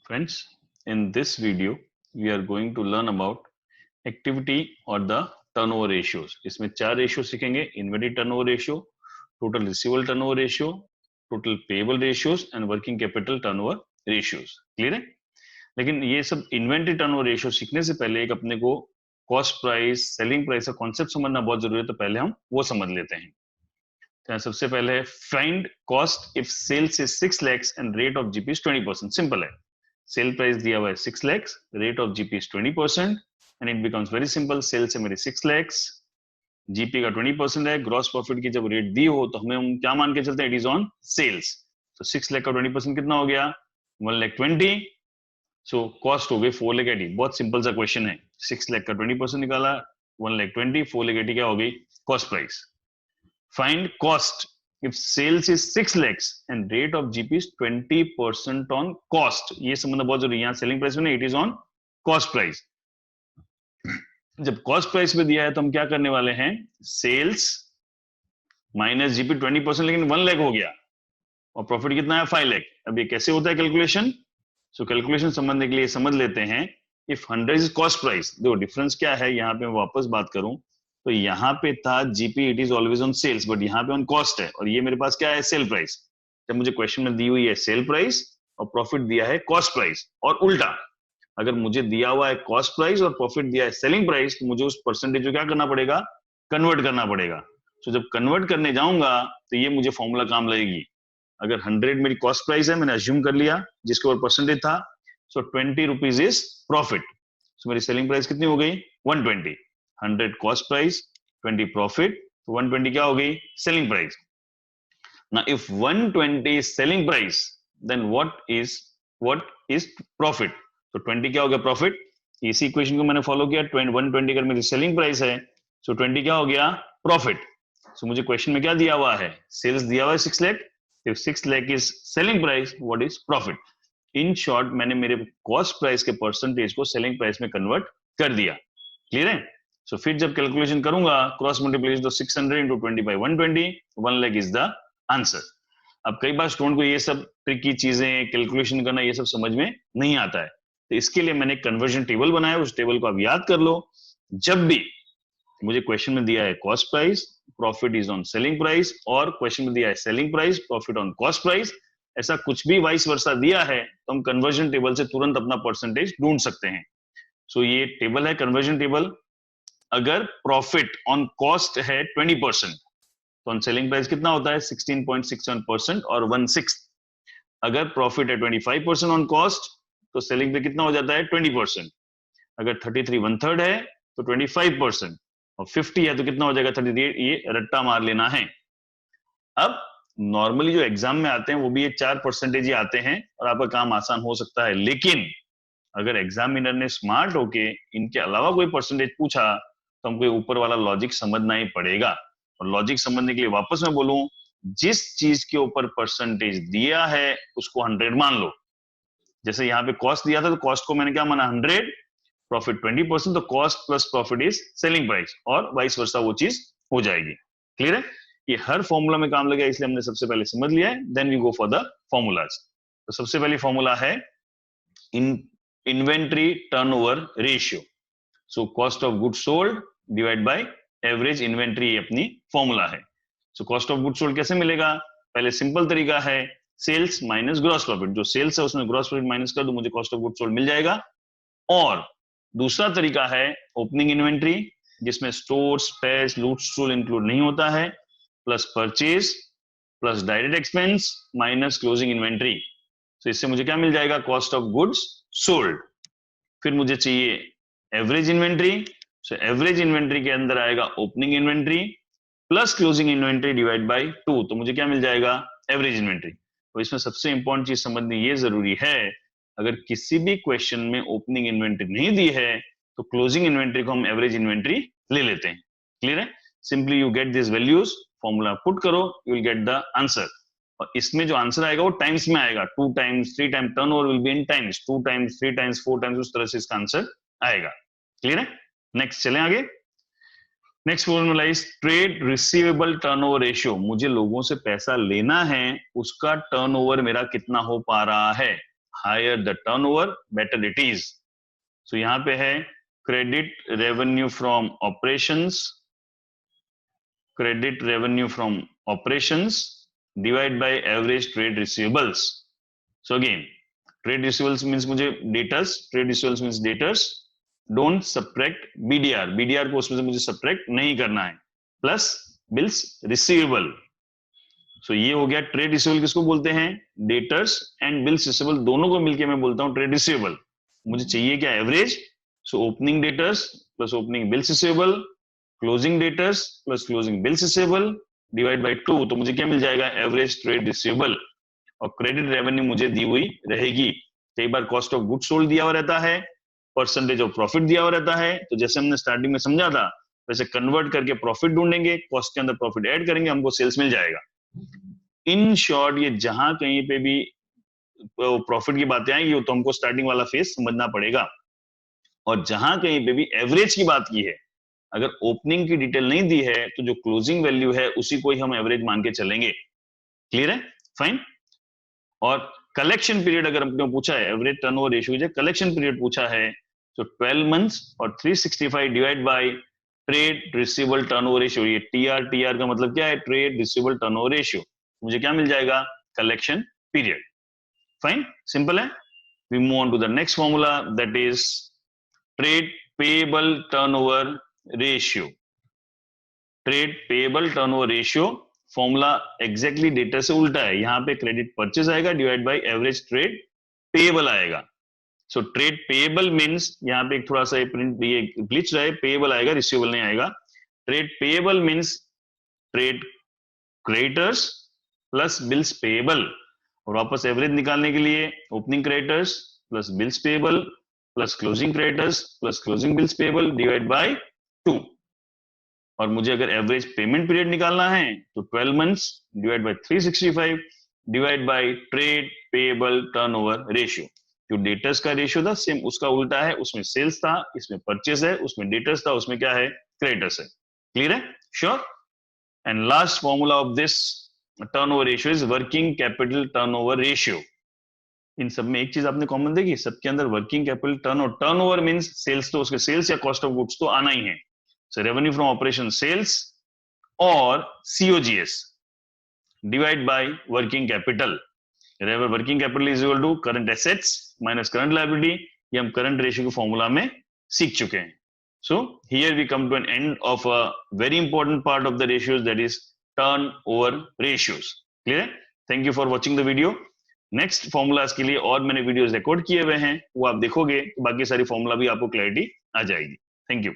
Friends, in this video we are going to learn about activity or the turnover ratios. इसमें 4 ratio सीखेंगे: inventory turnover ratio, total receivable turnover ratio, total payable ratios and working capital turnover ratios. Clear है? लेकिन ये सब inventory turnover ratio सीखने से पहले एक अपने को कॉस्ट प्राइस, सेलिंग प्राइस का कॉन्सेप्ट समझना बहुत जरूरी है, तो पहले हम वो समझ लेते हैं। तो सबसे पहले है find cost if sales is 6 lakhs and rate of GP is 20%। Simple है, सेल प्राइस दिया हुआ है 6 lakhs, rate of GP is 20% and it becomes very simple. Sales है मेरी 6 lakhs, जीपी का 20% है, ग्रॉस प्रॉफिट की जब रेट दी हो तो हमें हम क्या मान के चलते हैं? It is on sales. तो 6 लाख का 20% कितना हो गया? 1,20,000। सो कॉस्ट हो गई 4,80,000। बहुत सिंपल सा क्वेश्चन है। 6 लाख का 20% निकाला, 1,20,000, 4,80,000 क्या हो गई? Cost price. Find cost if sales is 6 lakhs and rate of GP is 20% on cost। ये समझना बहुत जरूरी है। यहाँ सेलिंग प्राइस में नहीं, it is on cost price. जब कॉस्ट प्राइस पे दिया है तो हम क्या करने वाले हैं? सेल्स माइनस जीपी 20%, लेकिन 1 लाख हो गया और प्रॉफिट कितना है? 5 लाख। अब ये कैसे होता है कैलकुलेशन? सो कैलकुलेशन समझने के लिए समझ लेते हैं। इफ 100 इज कॉस्ट प्राइस, देखो डिफरेंस क्या है यहाँ पे। मैं वापस बात करूं तो यहाँ पे था GP it is always on sales, but यहाँ पे ऑन कॉस्ट है, और ये मेरे पास क्या है? Sale price. जब मुझे क्वेश्चन में दी हुई है सेल प्राइस और प्रॉफिट दिया है कॉस्ट प्राइस, और उल्टा अगर मुझे दिया हुआ है कॉस्ट प्राइस और प्रॉफिट दिया है सेलिंग प्राइस, तो मुझे उस परसेंटेज को क्या करना पड़ेगा? कन्वर्ट करना पड़ेगा। तो जब कन्वर्ट करने जाऊंगा तो ये मुझे फॉर्मूला काम लगेगी। अगर 100 मेरी कॉस्ट प्राइस है, मैंने अज्यूम कर लिया, जिसके ऊपर परसेंटेज था, सो 20 रुपीज इज प्रॉफिट। सो मेरी सेलिंग प्राइस कितनी हो गई? 120। 100 कॉस्ट प्राइस, 20 प्रॉफिट, तो 120 क्या हो गई? Selling price. Now if 120 is selling price, then what is profit? तो 20 क्या हो गया? प्रॉफिट। इसी इक्वेशन को मैंने फॉलो किया। 120 अगर मेरी सेलिंग प्राइस है, सो 20 क्या हो गया? प्रॉफिट। सो मुझे क्वेश्चन में क्या दिया हुआ है? सेल्स दिया हुआ है 6 lakh. If 6 lakh is selling price, what is profit? In short, मैंने मेरे कॉस्ट प्राइस के परसेंटेज को सेलिंग प्राइस में कन्वर्ट कर दिया। क्लियर है? सो फिर जब कैलकुलेशन करूंगा, क्रॉस मल्टीप्लिकेशन, तो 600 into 20 by 120, 1 lakh is the answer. अब कई बार स्टूडेंट को ये सब ट्रिकी चीजें, कैलकुलेशन करना, ये सब समझ में नहीं आता है, तो इसके लिए मैंने कन्वर्जन टेबल बनाया। उस टेबल को आप याद कर लो। जब भी मुझे क्वेश्चन में दिया है cost price, profit is on selling price, और क्वेश्चन में दिया है selling price, profit on cost price, ऐसा कुछ भी वाइस वर्सा दिया है, तो हम कन्वर्जन टेबल से तुरंत अपना परसेंटेज ढूंढ सकते हैं। सो ये टेबल है कन्वर्जन टेबल। अगर प्रॉफिट ऑन कॉस्ट है 20%, तो ऑन सेलिंग प्राइस कितना होता है? 16.67% और 1/6। अगर प्रॉफिट है 25% ऑन कॉस्ट, तो सेलिंग पे कितना हो जाता है? 20%। अगर 33 1/3 है तो 25%, और 50 है तो कितना हो जाएगा? 33। ये रट्टा मार लेना है। अब नॉर्मली जो एग्जाम में आते हैं वो भी ये 4% ही आते हैं और आपका काम आसान हो सकता है, लेकिन अगर एग्जामिनर ने स्मार्ट होके इनके अलावा कोई परसेंटेज पूछा, तो हमको ऊपर वाला लॉजिक समझना ही पड़ेगा। और लॉजिक समझने के लिए वापस मैं बोलूं, जिस चीज के ऊपर परसेंटेज दिया है उसको 100 मान लो। जैसे यहाँ पे कॉस्ट दिया था, तो कॉस्ट को मैंने क्या माना? 100, प्रॉफिट 20%, तो cost plus profit is selling price, और वाइस वर्सा वो चीज हो जाएगी। क्लियर है? ये हर फॉर्मूला में काम लगेगा, इसलिए हमने सबसे पहले समझ लिया है, then we go for the formulas. तो सबसे पहली फॉर्मूला है inventory turnover ratio. So cost of goods sold divide by average inventory, अपनी फॉर्मूला है। So cost of goods sold कैसे मिलेगा? पहले सिंपल तरीका है, सेल्स माइनस ग्रॉस प्रॉफिट। जो सेल्स है उसमें ग्रॉस प्रॉफिट माइनस कर दो, मुझे कॉस्ट ऑफ गुड्स सोल्ड मिल जाएगा। और दूसरा तरीका है ओपनिंग इन्वेंट्री, जिसमें स्टोर, स्पेस, लूट स्टूल इंक्लूड नहीं होता है, plus purchase plus direct expense minus closing inventory. तो इससे मुझे क्या मिल जाएगा? Cost of goods sold. फिर मुझे चाहिए average inventory. So average inventory के अंदर आएगा opening inventory plus closing inventory divide by 2, तो मुझे क्या मिल जाएगा? Average inventory. तो इसमें सबसे इंपॉर्टेंट चीज समझनी ये जरूरी है, अगर किसी भी क्वेश्चन में ओपनिंग इन्वेंट्री नहीं दी है, तो क्लोजिंग इन्वेंट्री को हम एवरेज इन्वेंट्री ले लेते हैं। क्लियर है? Simply you get this values, formula put करो, you will get the answer. और इसमें जो आंसर आएगा वो टाइम्स में आएगा, 2 times 3 times, turnover will be in times, 2 times 3 times 4 times, उस तरह से इसका आंसर आएगा। क्लियर है? नेक्स्ट चलें आगे। Next formula is trade receivable turnover ratio. मुझे लोगों से पैसा लेना है, उसका टर्नओवर मेरा कितना हो पा रहा है। Higher the turnover better it is. So यहां पे है credit revenue from operations, credit revenue from operations divide by average trade receivables. So again trade receivables means मुझे debtors, trade receivables means debtors, don't subtract BDR, BDR को उसमें से मुझे subtract नहीं करना है, प्लस बिल्स रिसीवेबल। सो ये हो गया ट्रेड रिसीवेबल। किसको बोलते हैं? डेटर्स एंड बिल्स रिसीवेबल दोनों को मिलके मैं बोलता हूं ट्रेड रिसीवेबल। मुझे चाहिए क्या? Average. So opening debtors plus opening bills receivable, closing debtors plus closing bills receivable divide by 2, तो मुझे क्या मिल जाएगा? Average trade receivable. और क्रेडिट रेवेन्यू मुझे दी हुई रहेगी। कई बार कॉस्ट ऑफ गुड्स सोल्ड दिया हुआ रहता है, परसेंटेज ऑफ प्रॉफिट दिया हुआ रहता है। तो जैसे हमने स्टार्टिंग में समझा था, वैसे कन्वर्ट करके प्रॉफिट ढूंढेंगे, कॉस्ट के अंदर प्रॉफिट ऐड करेंगे, हमको सेल्स मिल जाएगा। इन शॉर्ट ये जहां कहीं पे भी प्रॉफिट की बातें आएंगी तो हमको स्टार्टिंग वाला फेज समझना पड़ेगा। और जहां कहीं पे भी एवरेज की बात की है, अगर ओपनिंग की डिटेल नहीं दी है तो जो क्लोजिंग वैल्यू है उसी को ही हम एवरेज मान के चलेंगे। क्लियर है? फाइन। और कलेक्शन पीरियड अगर हमने पूछा है, average turnover ratio collection period पूछा है, तो 12 मंथ्स और 365 divide by trade receivable turnover ratio. ये टीआर, टीआर का मतलब क्या है? Trade receivable turnover ratio. मुझे क्या मिल जाएगा? Collection period. फाइन, सिंपल है। We move on to the next formula, that is trade payable turnover ratio. Trade payable turnover ratio formula exactly data से उल्टा है। यहां पे क्रेडिट परचेज आएगा divide by average trade payable आएगा। So trade payable means, यहां पे एक थोड़ा सा प्रिंट ये ग्लिच रहा है, पेएबल आएगा, रिसीवेबल नहीं आएगा। Trade payable means trade creditors plus bills payable. और वापस एवरेज निकालने के लिए opening creditors plus bills payable plus closing creditors plus closing bills payable divide by 2। और मुझे अगर एवरेज पेमेंट पीरियड निकालना है तो 12 months divide by 365 divide by trade payable turnover ratio. जो डेटर्स का रेशियो था सेम उसका उल्टा है, उसमें सेल्स था, इसमें परचेज है, उसमें डेटर्स था, उसमें क्या है? क्रेडिटर्स है। क्लियर है? Sure. And last formula of this turnover ratio is working capital turnover ratio. इन सब में एक चीज आपने कॉमन देखी, सबके अंदर working capital turnover means sales, तो उसके सेल्स या कॉस्ट ऑफ गुड्स तो आना ही है। So revenue from operation sales or COGS divide by working capital. Wherever working capital is equal to current assets minus current liability, ये हम current ratio के formula में सीख चुके हैं. So here we come to an end of a very important part of the ratios, that is turnover ratios. Clear? Thank you for watching the video. Next formulas के लिए और मैंने videos record किए हुए हैं, वो आप देखोगे तो बाकी सारी फॉर्मूला भी आपको क्लैरिटी आ जाएगी. Thank you.